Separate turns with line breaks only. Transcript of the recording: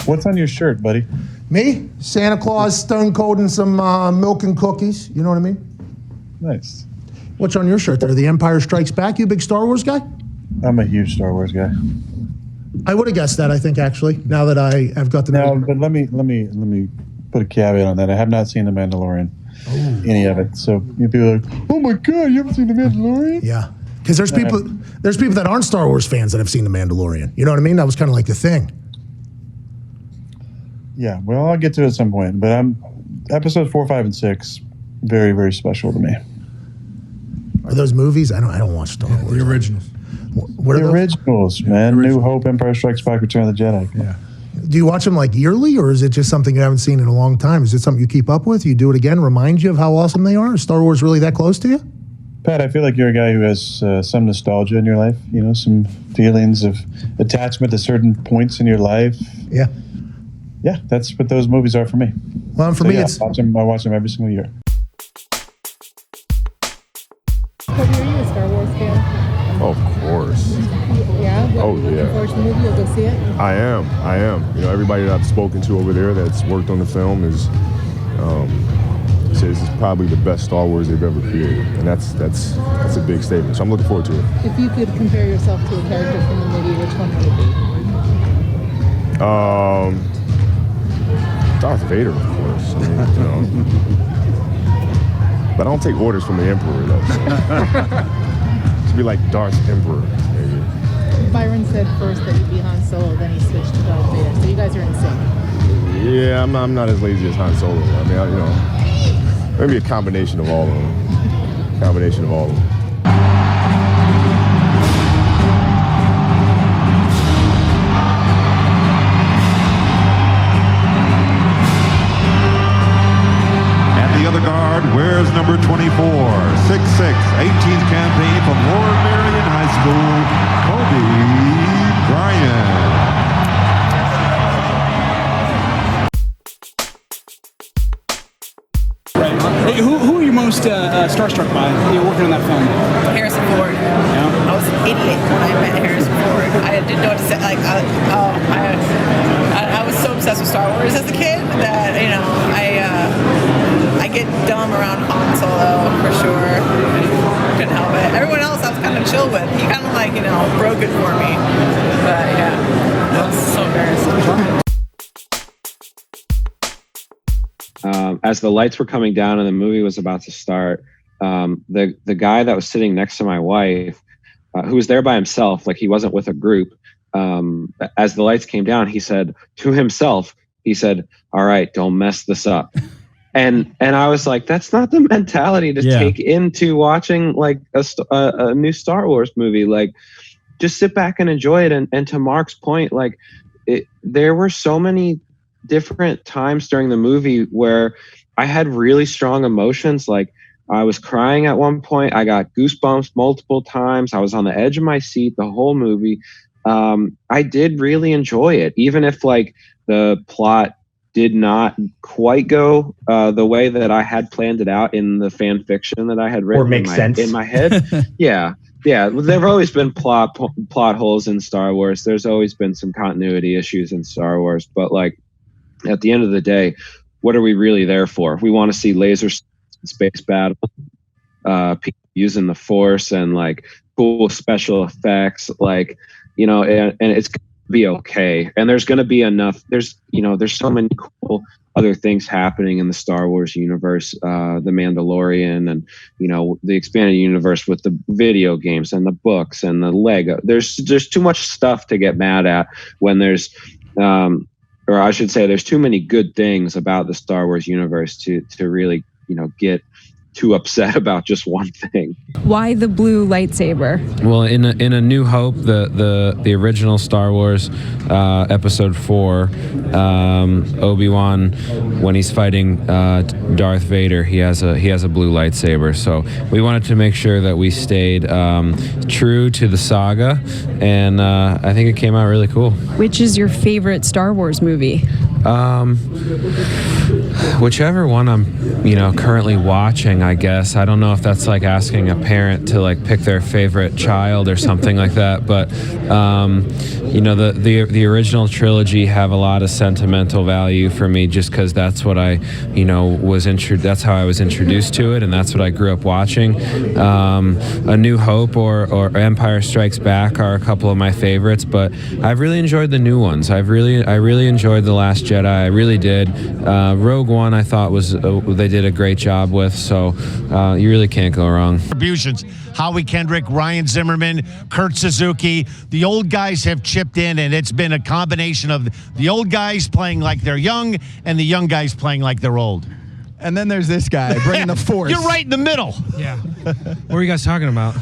What's on your shirt, buddy?
Me? Santa Claus, Stone Cold, and some milk and cookies. You know what I mean?
Nice.
What's on your shirt there? The Empire Strikes Back? You a big Star Wars guy?
I'm a huge Star Wars guy.
I would have guessed that, I think, actually, now that I have got the...
No, but let me put a caveat on that. I have not seen The Mandalorian. Any of it. So you'd be like, oh my God, you haven't seen The Mandalorian?
Yeah. Because there's people that aren't Star Wars fans that have seen The Mandalorian. You know what I mean? That was kind of like the thing.
Yeah, well, I'll get to it at some point. But episodes 4, 5, and 6, very, very special to me.
Are those movies? I don't watch Star Wars.
The originals.
What are
The
those?
originals, man. New Hope, Empire Strikes Back, Return of the Jedi.
Yeah.
Do you watch them like yearly, or is it just something you haven't seen in a long time? Is it something you keep up with? You do it again, remind you of how awesome they are? Is Star Wars really that close to you?
Pat, I feel like you're a guy who has some nostalgia in your life, you know, some feelings of attachment to certain points in your life.
Yeah.
Yeah, that's what those movies are for me.
Well, and for me,
yeah,
it's...
I watch them every single year.
Are you a Star Wars fan?
Oh, of course.
Yeah?
Oh, yeah.
Looking forward to the movie? You'll go see it?
I am. You know, everybody that I've spoken to over there that's worked on the film is says it's probably the best Star Wars they've ever created, and that's a big statement. So I'm looking forward to it.
If you could compare yourself to a character from the movie, which one would it be?
Darth Vader, of course. I mean, you know. But I don't take orders from the Emperor, though. Should be like Darth Emperor, maybe.
Byron said first that he'd be Han Solo, then he switched to Darth Vader. So you guys are in sync.
Yeah, I'm not as lazy as Han Solo. I mean, you know, maybe a combination of all of them.
The other guard wears number 24, 6'6", 18th campaign from Lord Marion High School, Kobe Bryant.
Hey, who are you most starstruck by? You're working on that film.
Harrison Ford.
Yeah.
I was an idiot when I met Harrison Ford. I didn't know what to say. Like, I was so obsessed with Star Wars as a kid that, you know, I get dumb around Han Solo for sure. Couldn't help it. Everyone else I was kind of chill with. He kind of like, you know, broke it for me. But yeah, I was so embarrassed.
As the lights were coming down and the movie was about to start, the guy that was sitting next to my wife, who was there by himself, like he wasn't with a group, as the lights came down, he said to himself, "All right, don't mess this up." And I was like, that's not the mentality to take into watching like a new Star Wars movie. Like, just sit back and enjoy it. And to Mark's point, like there were so many different times during the movie where I had really strong emotions. Like I was crying at one point. I got goosebumps multiple times. I was on the edge of my seat the whole movie. I did really enjoy it, even if like the plot did not quite go the way that I had planned it out in the fan fiction that I had written in my head. Yeah. There have always been plot holes in Star Wars. There's always been some continuity issues in Star Wars, but like at the end of the day, what are we really there for? We want to see laser space battle, people using the Force and like cool special effects, like, you know, and it's gonna be okay. And there's going to be enough. There's so many cool other things happening in the Star Wars universe, the Mandalorian, and, you know, the expanded universe with the video games and the books and the Lego. There's too much stuff to get mad at when there's, or I should say, there's too many good things about the Star Wars universe to really, you know, get too upset about just one thing.
Why the blue lightsaber?
Well, in a New Hope, the original Star Wars, episode 4, Obi-Wan, when he's fighting Darth Vader, he has a blue lightsaber. So we wanted to make sure that we stayed true to the saga, and I think it came out really cool.
Which is your favorite Star Wars movie?
Whichever one I'm, currently watching, I guess. I don't know if that's like asking a parent to like pick their favorite child or something like that. But, the original trilogy have a lot of sentimental value for me just because that's what I, that's how I was introduced to it, and that's what I grew up watching. A New Hope or Empire Strikes Back are a couple of my favorites, but I've really enjoyed the new ones. I really enjoyed The Last Jedi. I really did. Rogue One, I thought they did a great job with. So you really can't go wrong.
Contributions. Howie Kendrick, Ryan Zimmerman, Kurt Suzuki. The old guys have chipped in, and it's been a combination of the old guys playing like they're young and the young guys playing like they're old.
And then there's this guy bringing the force.
You're right in the middle.
Yeah. What were you guys talking about?